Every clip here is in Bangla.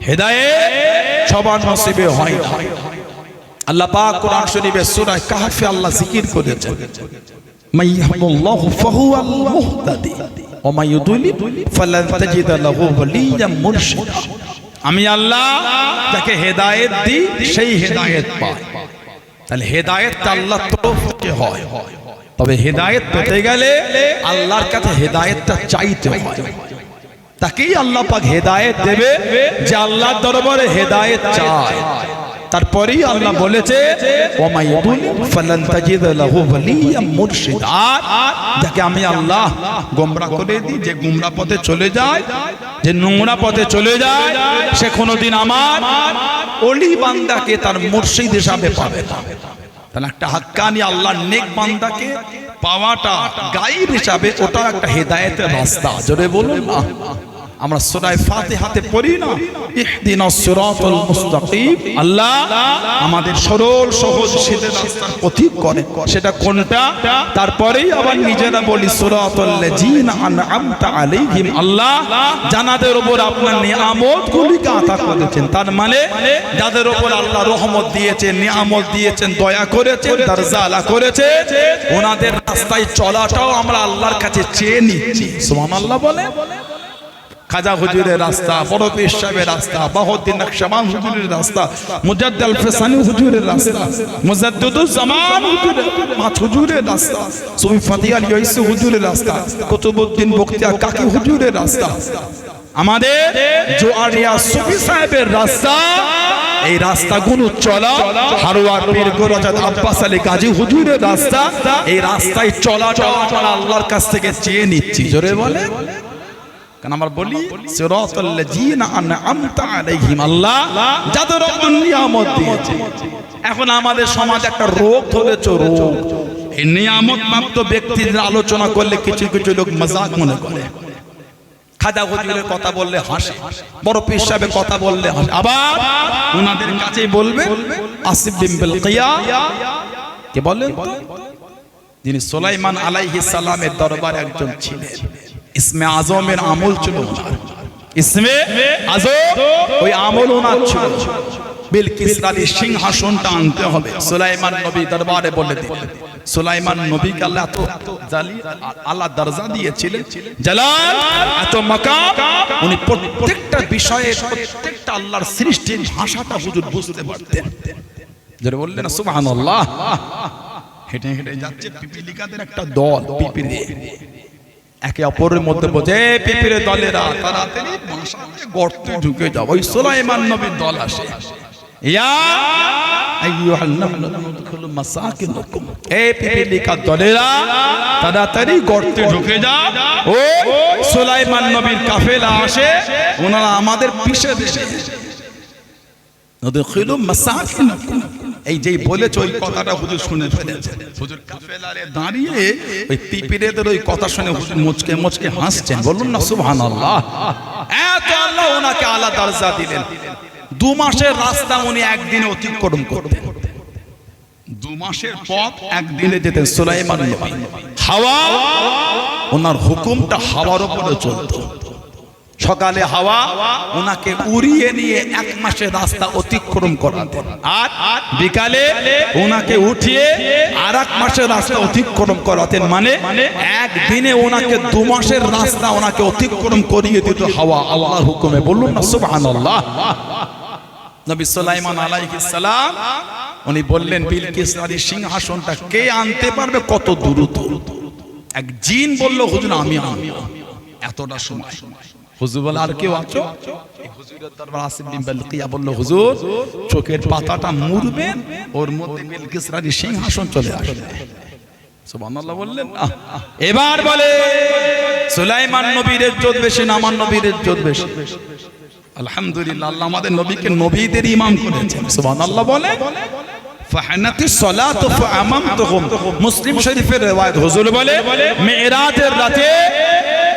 হেদায়েত সবার নসিবে হয় না। আল্লাহ পাক কোরআন শরীফে সূরা কাহফে আল্লাহ জিকির করেছেন, মাইয়াহুল্লাহু ফাহুয়াল মুহতাদি ওয়া মাইয়ুদলিল ফালান তাজিদা লাহু ওয়ালিয়্যাম মুরশিদা। আমি আল্লাহ যাকে হেদায়েত দিই সেই হেদায়েত পায়। তাহলে হেদায়েতটা আল্লাহর তরফ থেকে হয়, তবে হেদায়েত পেতে গেলে আল্লাহর কাছে হেদায়েতটা চাইতে হয়। তাকেই আল্লাহ পাক হেদায়েত দেবে যে আল্লাহর দরবারে হেদায়েত চায়। তারপরেই আল্লাহ বলেছে ফালান তাজিদা লাহু ওয়ালিয়্যাম মুরশিদা, যাকে আমি আল্লাহ গোমরা করে দিই, যে গোমরা পথে চলে যায়, যে নোংরা পথে চলে যায়, সে কোনোদিন আমার ওলি বান্দাকে তার মুর্শিদ হিসাবে পাবে না। তাহলে একটা হাক্কানি আল্লাহর নেক বান্দাকে পাওয়াটা গায়েব হিসাবে, ওটা একটা হেদায়েতের রাস্তা। জোরে বলুন না। আমরা সূরা ফাতিহাতে পড়ি না, ইহদিনাস সিরাতাল মুস্তাকিম, আল্লাহ আমাদের সরল সহজ সিধে রাস্তার পথিক করে। সেটা কোনটা? তারপরেই আবার নিজেরা বলি সিরাতাল লাযিনা আনআমতা আলাইহিম, আল্লাহ যাদের উপর আপনার নিয়ামতগুলিকে আতা করেছেন। তার মানে যাদের উপর আল্লাহ রহমত দিয়েছেন, নিয়ামত দিয়েছেন, দয়া করেছেন, দরজা আলা করেছে, ওনাদের রাস্তায় চলাটাও আমরা আল্লাহর কাছে চেয়ে নিচ্ছি। সুবহানাল্লাহ বলে। খাজা হুজুরের রাস্তা, বড় পীর সাহেবের রাস্তা, বাহাউদ্দিন নকশবন্দ হুজুরের রাস্তা, মুজাদ্দিদ আল ফিসানি হুজুরের রাস্তা, মুজাদ্দিদুজ জামান হুজুরের রাস্তা, সুফি ফাতি আল ইয়াসি হুজুরের রাস্তা, কুতুবউদ্দিন বখতিয়ার কাকি হুজুরের রাস্তা, আমাদের জোয়ারিয়া সুফি সাহেবের রাস্তা। এই রাস্তাগুলো চলা হারোয়ার পীর গোরাজাত আব্বাস আলী গাজী হুজুরের রাস্তা। এই রাস্তায় চলাটা আমরা আল্লাহর কাছ থেকে চেয়ে নিচ্ছি। জোরে বলে। আমরা বলি সিরাতাল লাযিনা আনআমতা আলাইহিম, আল্লাহ যাদের উপর নিয়ামত দিয়েছে। এখন আমাদের সমাজ একটা রোগ ধরেছে, রোগ। এই নিয়ামত প্রাপ্ত ব্যক্তিদের আলোচনা করলে কিছু কিছু লোক মজাক মনে করে। খাজা হুজুরের কথা বললে হাসে, বড় পীর সাহেবের কথা বললে হাসে। আবার ওনাদের কাছেই বলবে আসিফ বিন বিলকিয়া, কে বলেন তো, যিনি সুলাইমান আলাইহিস সালামের দরবারে একজন ছিলেন। ইসমে আজমের আমল ছিল ওনার, ইসমে আজম ওই আমল ওনার ছিল। বিলকিস রানীর সিংহাসনটা আনতে হবে, সুলাইমান নবী দরবারে বলে দিলেন। সুলাইমান নবীকে আল্লাহ এত আল্লাহ দরজা দিয়েছিলেন, জালাল, এত মাকাম, উনি প্রত্যেকটা বিষয়ে, প্রত্যেকটা আল্লাহর সৃষ্টির ভাষাটা হুজুর বুঝতে পারতেন। যারা বললেন না সুবহানাল্লাহ। হেঁটে হেঁটে যাচ্ছে পিপিলিকাদের একটা দল, পিপিলি একে অপরের মধ্যে বোঝে, পিপিরে দলেরা তাড়াতাড়ি গর্তে ঢুকে যাও। ওই সুলাইমান নবীর দল আসে, ইয়া আইয়ুহান নাহলু উদখুলু মাসাকিনাকুম, এই পিপিলিকা দলেরা তাড়াতাড়ি গর্তে ঢুকে যাও। ও সুলাইমান নবীর কাফেলা আসে, ওনারা আমাদের পিছে দেশে উদখুলু মাসাকিনাকুম, এই যেই বলেছে ওই কথাটা হুজুর শুনে ফেলেছেন। হুজুর কাফেলারে দাঁড়িয়ে ওই পিপিরেদের ওই কথা শুনে হুজুর মুচকে মুচকে হাসছেন। বলুন না সুবহানাল্লাহ। এত আল্লাহ ওনাকে আলা দরজা দিলেন। 2 মাসের রাস্তা উনি একদিনে অতিক্রম করতেন। 2 মাসের পথ একদিনে যেতেন সুলাইমান নবী। হাওয়া, ওনার হুকুমটা হাওয়ার উপরে চলতো। সকালে হাওয়া ওনাকে উড়িয়ে নিয়ে 1 মাসের রাস্তা অতিক্রম করাতেন, আর বিকালে ওনাকে উঠিয়ে আর 1 মাসের রাস্তা অতিক্রম করাতেন। মানে একদিনে ওনাকে 2 মাসের রাস্তা ওনাকে অতিক্রম করিয়ে দিত হাওয়া আল্লাহর হুকুমে। বলুন না সুবহানাল্লাহ। নবী সুলাইমান আলাইহিস সালাম উনি বললেন, বিলকিস রানীর সিংহাসনটা কে আনতে পারবে কত দ্রুত? এক জিন বলল, হুজুর আমি আনবো। এতটা সময় হুজুর বলে, আর কেউ আছো? হুজুরের দরবার আসিফ বিন বিলকিয়া বলল, হুজুর চোখের পাতাটা মুড়বেন, ওর মধ্যে বিলকিস রানীর সিংহাসন চলে আসবে। সুবহানাল্লাহ বললেন না। এবার বলে সুলাইমান নবীর ইজ্জত বেশি না আমার নবীর ইজ্জত বেশি? আলহামদুলিল্লাহ, আল্লাহ আমাদের নবীকে নবীদের ইমাম করেছেন। সুবহানাল্লাহ বলে। ফাহানাতিস সালাতু ফাআমামতুহুম, মুসলিম শরীফের riwayat। হুজুর বলে মিরাজের রাতে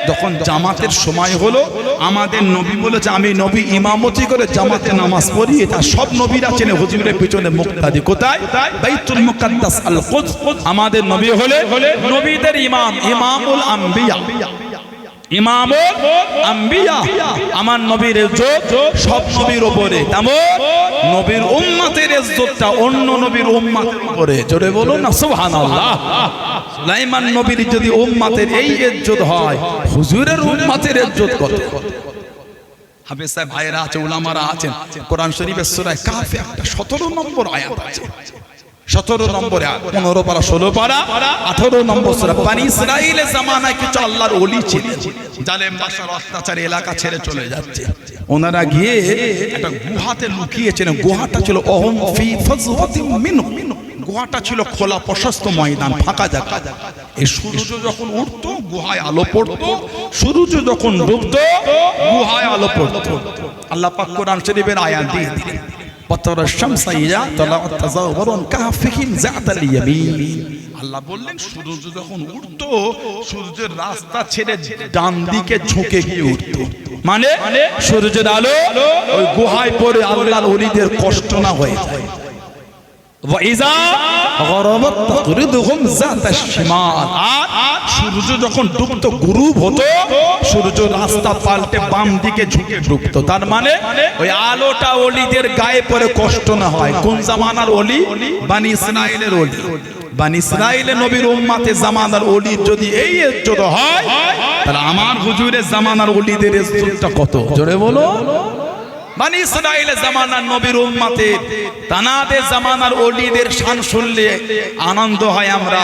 যখন জামাতের সময় হলো, আমাদের নবী বলেছে আমি নবী ইমামতি করে জামাতে নামাজ পড়ি। এটা সব নবীরা চেনে। হুজুরের পিছনে মুক্তাদি কোথায়? বাইতুল মুকাদ্দাস আল কুদস। আমাদের নবী হলে নবীদের ইমাম, ইমামুল আম্বিয়া। ইমামুল আম্বিয়া, আমার নবীর ইজ্জত সব নবীর উপরে, তেমন নবীর উম্মতের ইজ্জতটা অন্য নবীর উম্মতের উপরে। জোরে বলুন না সুবহানাল্লাহ। সুলাইমান নবীর যদি উম্মতের এই ইজ্জত হয়, হুজুরের উম্মতের ইজ্জত কত? হাফেজ সাহেব ভাইরা আছে, উলামারা আছেন, কোরআন শরীফের সূরা কাহফে একটা 17 নম্বর আয়াত আছে, 17 নম্বরে 15 পারা 16 পারা 18 নম্বর সূরা। বনি ইসরাঈলের জামানায় কিছু আল্লাহর ওলি ছিলেন, জালেম বাদশার অত্যাচারে এলাকা ছেড়ে চলে যাচ্ছে। ওনারা গিয়ে একটা গুহাতে লুকিয়েছিলেন। গুহাটা ছিল অহম ফি ফাজওয়াতিন মিনহু, গুহাটা ছিল খোলা প্রশস্ত ময়দান, ফাঁকা জায়গা। এই সূর্য যখন উঠতো গুহায় আলো পড়তো, সূর্য যখন ডুবতো গুহায় আলো পড়তো। আল্লাহ পাক কোরআন শরীফের আয়াত দিয়ে দিলেন, আল্লাহ বললেন সূর্য যখন উঠতো, সূর্যের রাস্তা ছেড়ে ডান দিকে ঝুঁকে গিয়ে উঠতো, মানে সূর্যের আলো ওই গুহায় পড়ে আল্লাহর ওলিদের কষ্ট না হয়ে যায়। সূর্য যখন ডুবতো গুরুব হতো, সূর্য রাস্তা পাল্টে বাম দিকে ঝুঁকে ডুবতো। তার মানে ওই আলোটা ওলিদের গায়ে পরে কষ্ট না হয়। কোন জামানার ওলি? বনি ইসরাঈলের ওলি। বনি ইসরাঈলের নবীর উম্মতে জামানার ওলি যদি এই ইজ্জত হয়, তাহলে আমার হুজুরের জামানার ওলিদের ইজ্জতটা কত? জোরে বলো। বনি ইসরাঈলের জামানার নবীর উম্মতের, তানাদের জামানার ওলিদের শান শুনলে আনন্দ হয়, আমরা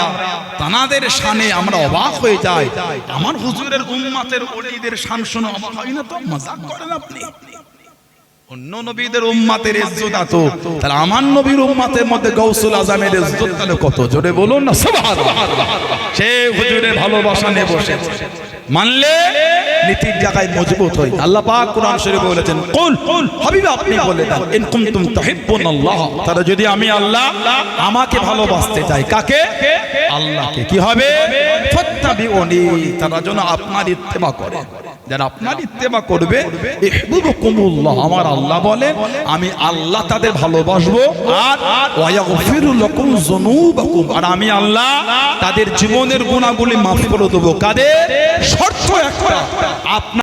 তানাদের শানে আমরা অবাক হয়ে যাই। আমার হুজুরের উম্মতের ওলিদের শান শুনে অবাক হয় না তো? মজাক করেন আপনি? অন্য নবীদের উম্মতের ইজ্জত এত, তাহলে আমার নবীর উম্মতের মধ্যে গাউসুল আজমের ইজ্জত তাহলে কত? জোরে বলুন না সুবহানাল্লাহ। সে হুজুরের ভালোবাসা নিয়ে বসে, মানলে নীতির জায়গায় মজবুত হয়। আল্লাহ পাক কোরআন শরীফে বলেছেন, কুল হাবিব আপনি বলে দেন, ইন কুনতুম তুহিব্বুনাল্লাহ, তারা যদি আমি আল্লাহ আমাকে ভালোবাসতে চাই, কাকে? আল্লাহকে। কি হবে? ফাত্তাবিউনি, তারা যেন আপনার ইত্তেবা করে। যারা আপনার ইত্তেবা করবে, ইহবিবুকুমুল্লাহ, আমার আল্লাহ বলেন আমি আল্লাহ তাদের ভালোবাসবো, আর ওয়ায়াগফিরু লাকুম যুনুবাকুম, আর আমি আল্লাহ তাদের জীবনের গুনাহগুলি মাফ করে দেবো। কাদের? শর্ত একটা, আপনার